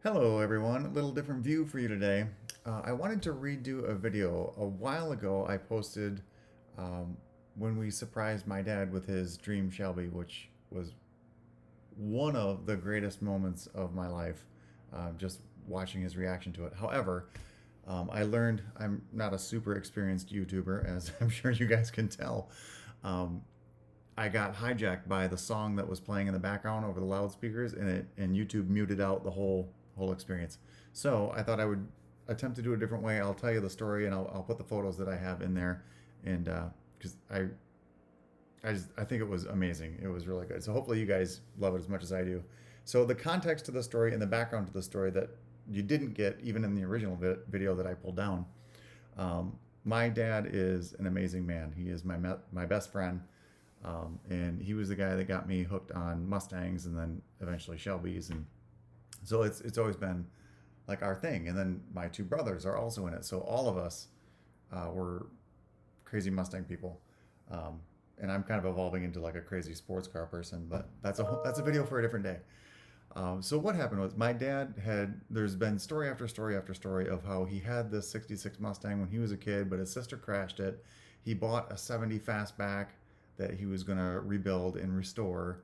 Hello everyone, a little different view for you today. I wanted to redo a video. A while ago I posted um, when we surprised my dad with his dream Shelby, which was one of the greatest moments of my life, just watching his reaction to it. However, I learned I'm not a super experienced YouTuber, as I'm sure you guys can tell. Um, I got hijacked by the song that was playing in the background over the loudspeakers, and YouTube muted out the whole experience. So I thought I would attempt to do it a different way. I'll tell you the story, and I'll put the photos that I have in there, and because I think it was amazing. It was really good. So hopefully you guys love it as much as I do. So the context to the story and the background to the story that you didn't get even in the original video that I pulled down. My dad is an amazing man. He is my best friend. And he was the guy that got me hooked on Mustangs and then eventually Shelbys, and so it's always been like our thing. And then my two brothers are also in it, so all of us were crazy Mustang people. And I'm kind of evolving into like a crazy sports car person, but that's a video for a different day. So what happened was my dad had. There's been story after story after story of how he had this '66 Mustang when he was a kid, but his sister crashed it. He bought a '70 fastback that he was going to rebuild and restore,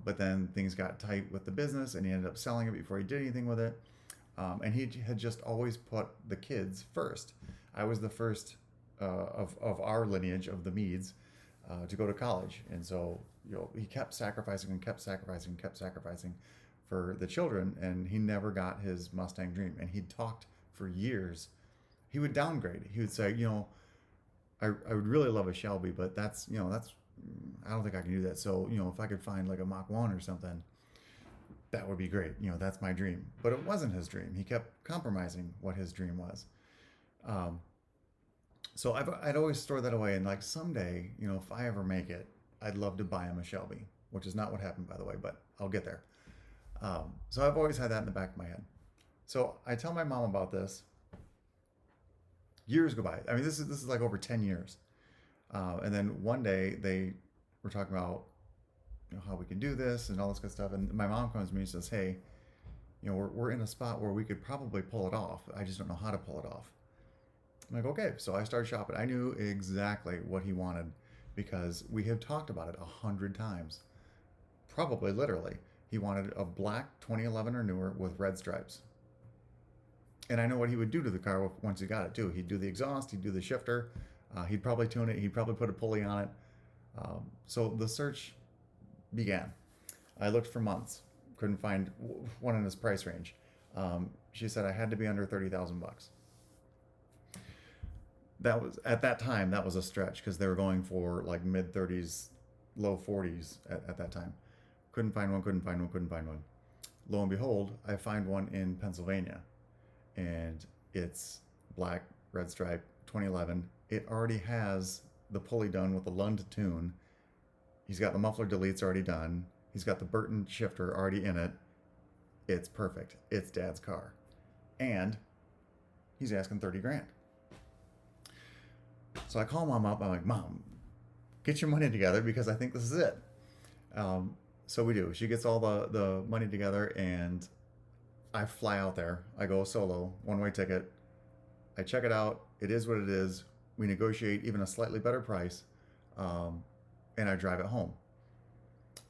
but then things got tight with the business, and he ended up selling it before he did anything with it. And he had just always put the kids first. I was the first of our lineage of the Meads to go to college, and so he kept sacrificing and kept sacrificing and kept sacrificing for the children, and he never got his Mustang dream. And he talked for years. He would downgrade. He would say, I would really love a Shelby, but that's I don't think I can do that. So if I could find like a Mach 1 or something, that would be great. That's my dream. But it wasn't his dream. He kept compromising what his dream was. Um, so I'd always store that away, and like someday, if I ever make it, I'd love to buy him a Shelby, which is not what happened, by the way, but I'll get there. So I've always had that in the back of my head. So I tell my mom about this. Years go by. I mean, this is like over 10 years. And then one day they were talking about how we can do this and all this good stuff. And my mom comes to me and says, "Hey, we're in a spot where we could probably pull it off. I just don't know how to pull it off." I'm like, "Okay." So I started shopping. I knew exactly what he wanted because we have talked about it 100 times, probably literally. He wanted a black 2011 or newer with red stripes. And I know what he would do to the car once he got it too. He'd do the exhaust, he'd do the shifter, he'd probably tune it, he'd probably put a pulley on it. So the search began. I looked for months, couldn't find one in his price range. She said I had to be under 30,000 bucks. That was at that time. That was a stretch because they were going for like mid 30s, low 40s at that time. Couldn't find one. Couldn't find one. Couldn't find one. Lo and behold, I find one in Pennsylvania, and it's black, red stripe, 2011. It already has the pulley done with the Lund tune. He's got the muffler deletes already done. He's got the Burton shifter already in it. It's perfect. It's Dad's car. And he's asking 30 grand. So I call Mom up. I'm like, "Mom, get your money together because I think this is it." So we do. She gets all the money together, and I fly out there. I go solo, one way ticket. I check it out. It is what it is. We negotiate even a slightly better price, and I drive it home.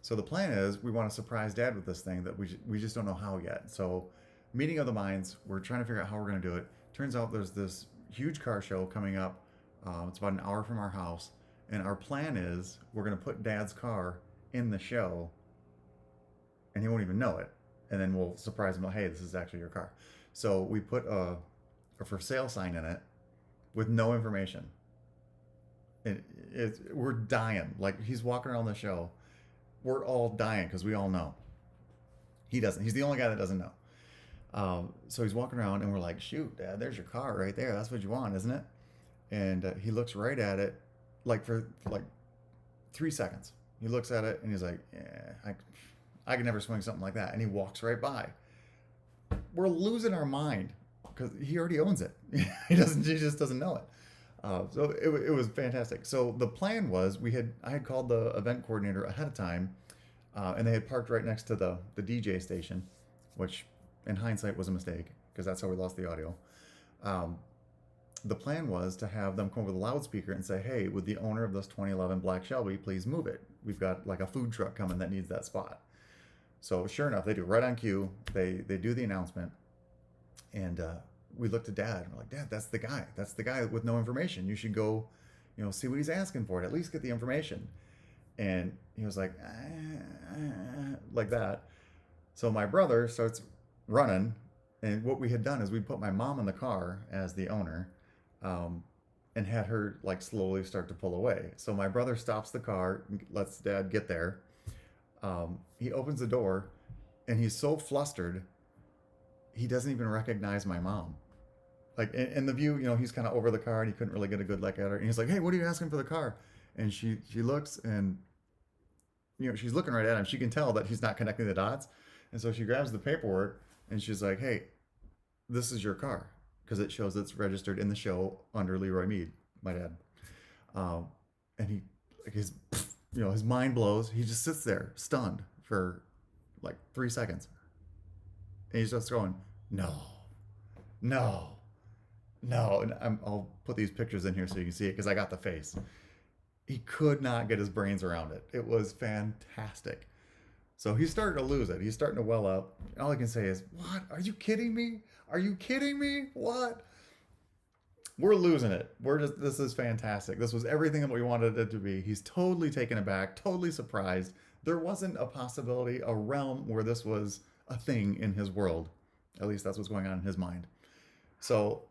So the plan is we want to surprise Dad with this thing that we just don't know how yet. So meeting of the minds. We're trying to figure out how we're going to do it. Turns out there's this huge car show coming up. It's about an hour from our house, and our plan is we're going to put Dad's car in the show, and he won't even know it. And then we'll surprise him, like, "Hey, this is actually your car." So we put a for sale sign in it with no information. We're dying. Like, he's walking around the show. We're all dying because we all know. He doesn't. He's the only guy that doesn't know. So he's walking around, and we're like, "Shoot, Dad, there's your car right there. That's what you want, isn't it?" And he looks right at it, like for like 3 seconds. He looks at it, and he's like, "Yeah, I could never swing something like that." And he walks right by. We're losing our mind because he already owns it. He doesn't. He just doesn't know it. So it was fantastic. So the plan was I had called the event coordinator ahead of time, and they had parked right next to the DJ station, which in hindsight was a mistake because that's how we lost the audio. Um, the plan was to have them come over the loudspeaker and say, "Hey, would the owner of this 2011 black Shelby please move it? We've got like a food truck coming that needs that spot." So sure enough, they do right on cue. They do the announcement, and we looked at Dad and we're like, "Dad, that's the guy. That's the guy with no information. You should go, see what he's asking for it. At least get the information." And he was like, like that. So my brother starts running, and what we had done is we put my mom in the car as the owner, um, and had her like slowly start to pull away. So my brother stops the car, lets Dad get there. He opens the door, and he's so flustered he doesn't even recognize my mom. Like in the view, he's kind of over the car, and he couldn't really get a good look at her. And he's like, "Hey, what are you asking for the car?" And she looks, and she's looking right at him. She can tell that he's not connecting the dots, and so she grabs the paperwork and she's like, "Hey, this is your car," because it shows it's registered in the show under Leroy Mead, my dad. Um, and he, like his mind blows. He just sits there stunned for like 3 seconds, and he's just going, "No, no, no." And I'll put these pictures in here so you can see it because I got the face. He could not get his brains around it. It was fantastic. So he's starting to lose it. He's starting to well up. All I can say is, "What? Are you kidding me? Are you kidding me? What?" We're losing it. This is fantastic. This was everything that we wanted it to be. He's totally taken aback, totally surprised. There wasn't a possibility, a realm where this was a thing in his world. At least that's what's going on in his mind. So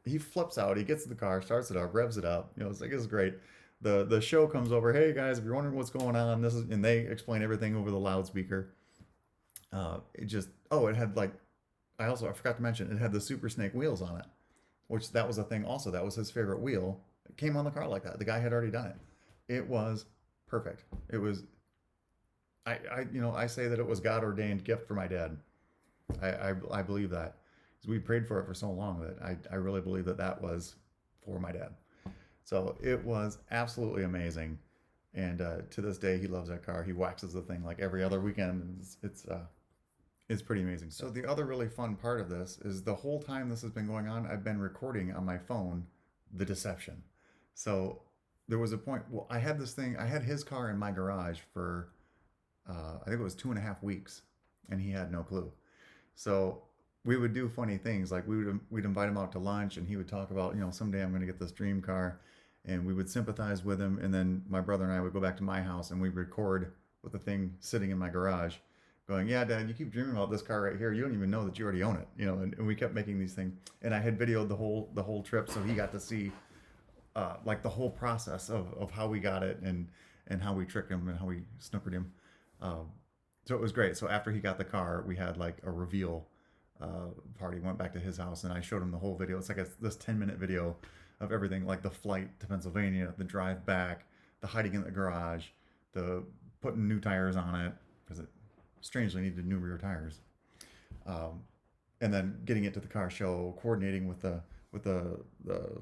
he flips out. He gets in the car, starts it up, revs it up. It's great. The show comes over. "Hey guys, if you're wondering what's going on, this is," and they explain everything over the loudspeaker. It had like, I forgot to mention, it had the Super Snake wheels on it, which that was a thing also. That was his favorite wheel. It came on the car like that. The guy had already done it. It was perfect. It was, I say that it was God ordained gift for my dad. I believe that. We prayed for it for so long that I really believe that was for my dad. So it was absolutely amazing. And to this day, he loves that car. He waxes the thing like every other weekend. It's pretty amazing. So the other really fun part of this is the whole time this has been going on, I've been recording on my phone the deception. So there was a point, well, I had his car in my garage for, I think it was 2.5 weeks, and he had no clue. So we would do funny things. Like we'd invite him out to lunch, and he would talk about, "Someday I'm going to get this dream car." And we would sympathize with him. And then my brother and I would go back to my house, and we'd record with the thing sitting in my garage going, "Yeah, Dad, you keep dreaming about this car right here. You don't even know that you already own it." And we kept making these things. And I had videoed the whole trip, so he got to see like the whole process of how we got it, and how we tricked him and how we snookered him. So it was great. So after he got the car, we had like a reveal party. Went back to his house, and I showed him the whole video. It's like this 10-minute video of everything, like the flight to Pennsylvania, the drive back, the hiding in the garage, the putting new tires on it because it strangely needed new rear tires, and then getting it to the car show, coordinating with the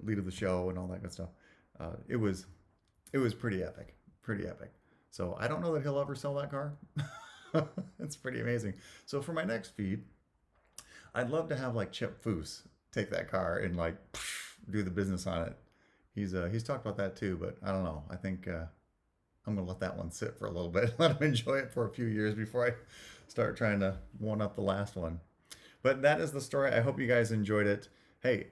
lead of the show and all that good stuff. It was pretty epic, pretty epic. So I don't know that he'll ever sell that car. It's pretty amazing. So for my next feed, I'd love to have like Chip Foose take that car and like do the business on it. He's talked about that too, but I don't know. I think I'm gonna let that one sit for a little bit. Let him enjoy it for a few years before I start trying to one up the last one. But that is the story. I hope you guys enjoyed it. Hey,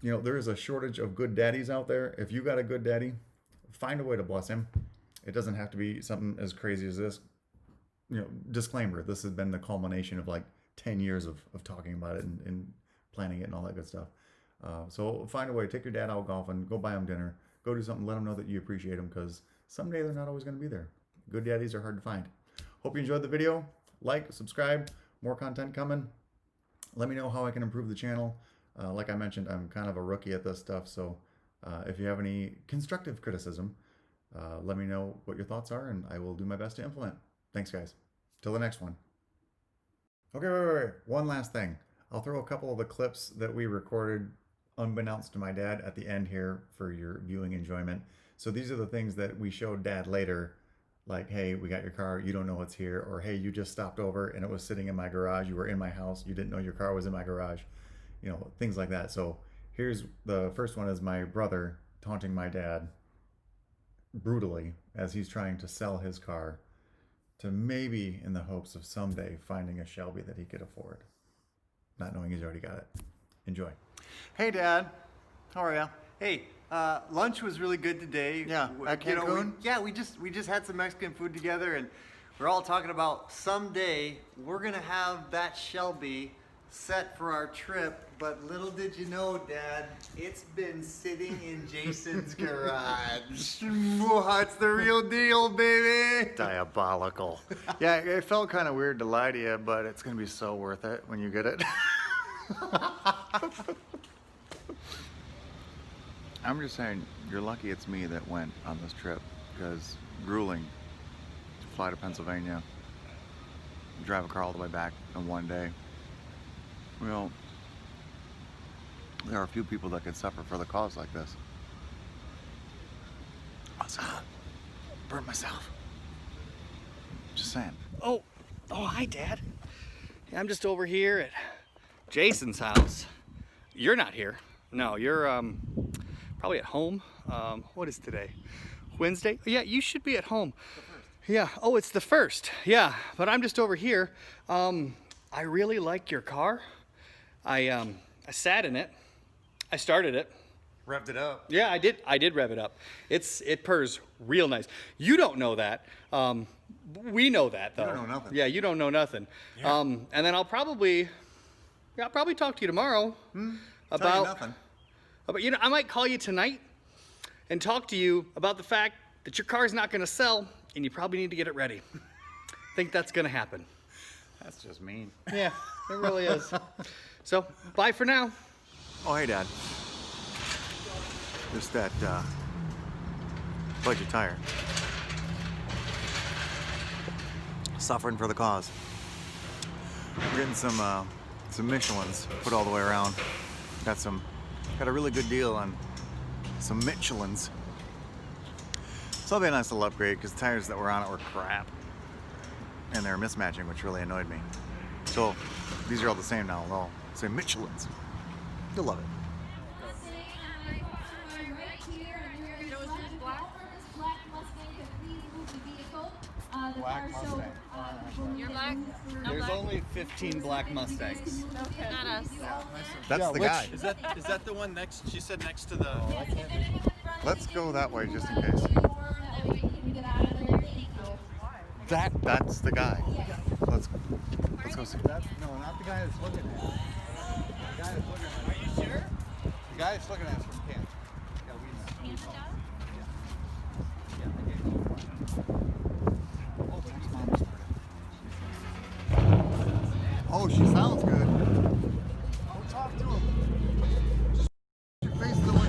there is a shortage of good daddies out there. If you got a good daddy, find a way to bless him. It doesn't have to be something as crazy as this. Disclaimer, this has been the culmination of like 10 years of talking about it and planning it and all that good stuff. So find a way. Take your dad out golfing. Go buy him dinner. Go do something. Let him know that you appreciate him, because someday they're not always going to be there. Good daddies are hard to find. Hope you enjoyed the video. Like, subscribe. More content coming. Let me know how I can improve the channel. Like I mentioned, I'm kind of a rookie at this stuff. So if you have any constructive criticism, let me know what your thoughts are, and I will do my best to implement. Thanks, guys. Till the next one. Okay, wait. One last thing. I'll throw a couple of the clips that we recorded unbeknownst to my dad at the end here for your viewing enjoyment. So these are the things that we showed Dad later, like, hey, we got your car, you don't know it's here, or hey, you just stopped over and it was sitting in my garage, you were in my house, you didn't know your car was in my garage, you know, things like that. So here's the first one: is my brother taunting my dad brutally as he's trying to sell his car to maybe in the hopes of someday finding a Shelby that he could afford, not knowing he's already got it. Enjoy. Hey, Dad. How are you? Hey, lunch was really good today. Yeah, at Cancun? We just had some Mexican food together, and we're all talking about someday we're gonna have that Shelby set for our trip. But little did you know, Dad, it's been sitting in Jason's garage. It's the real deal, baby. Diabolical. Yeah, it felt kind of weird to lie to you, but it's going to be so worth it when you get it. I'm just saying, you're lucky it's me that went on this trip, because grueling to fly to Pennsylvania, drive a car all the way back in one day. Well, there are a few people that could suffer for the cause like this. Burnt myself. Just saying. Oh, hi, Dad. Yeah, I'm just over here at Jason's house. You're not here. No, you're probably at home. What is today? Wednesday? Yeah, you should be at home. Yeah. Oh, it's the 1st. Yeah, but I'm just over here. I really like your car. I sat in it. I started it. Revved it up. Yeah, I did rev it up. It purrs real nice. You don't know that. We know that though. You don't know nothing. Yeah, you don't know nothing. Yeah. And then I'll probably talk to you tomorrow about Tell you nothing. About, I might call you tonight and talk to you about the fact that your car's not going to sell and you probably need to get it ready. I think that's going to happen. That's just mean. Yeah, it really is. So, bye for now. Oh, hey, Dad. Just that, budget tire. Suffering for the cause. We're getting some Michelins put all the way around. Got a really good deal on some Michelins. So it'll be a nice little upgrade, because the tires that were on it were crap. And they were mismatching, which really annoyed me. So these are all the same now. They'll all say Michelins. You'll love it. Black Mustang. You're black? I'm There's black. only 15 black Mustangs. Okay. Not us. That's the guy. Is that the one next? She said next to the. Let's go that way just in case. That's the guy. Let's go see. No, not the guy that's looking at us. The guy that's looking at us. Are you sure? The guy that's looking at us from Kansas. Yeah, we know. Yeah, I gave him a Oh, but his mom started. Oh, she sounds good. Go talk to him.